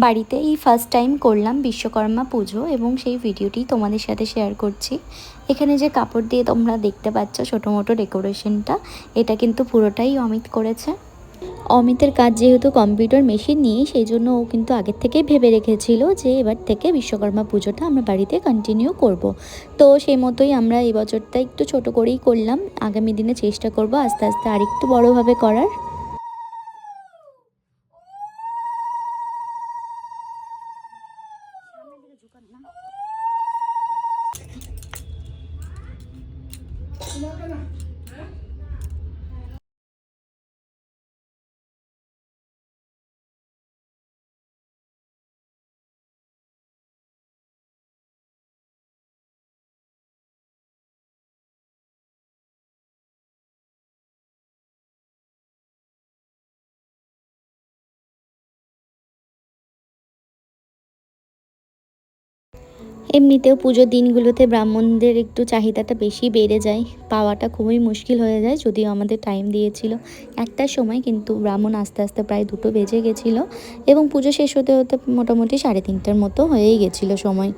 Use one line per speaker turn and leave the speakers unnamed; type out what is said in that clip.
বাড়িতে এই first time করলাম বিশ্বকর্মা পুজো এবং সেই ভিডিওটি তোমাদের সাথে শেয়ার করছি। এখানে যে কাপড় দিয়ে তোমরা দেখতে পাচ্ছ ছোটো মোটো ডেকোরেশনটা, এটা কিন্তু পুরোটাই অমিত করেছে। অমিতের কাজ যেহেতু কম্পিউটার মেশিন নিয়ে, সেই জন্য ও কিন্তু আগের থেকেই ভেবে রেখেছিল যে এবার থেকে বিশ্বকর্মা পুজোটা আমরা বাড়িতে কন্টিনিউ করব। তো সেই মতোই আমরা এই বছরটা একটু ছোট করেই করলাম। আগামী দিনে চেষ্টা করব আস্তে আস্তে আরেকটু বড়োভাবে করার। এমনিতেও পুজোর দিনগুলোতে ব্রাহ্মণদের একটু চাহিদাটা বেশি বেড়ে যায়, পাওয়াটা খুবই মুশকিল হয়ে যায়। যদিও আমাদের টাইম দিয়েছিল 1টার সময়, কিন্তু ব্রাহ্মণ আস্তে আস্তে প্রায় 2টো বেজে গেছিলো এবং পুজো শেষ হতে হতে মোটামুটি 3:30টার মতো হয়েই গেছিলো সময়।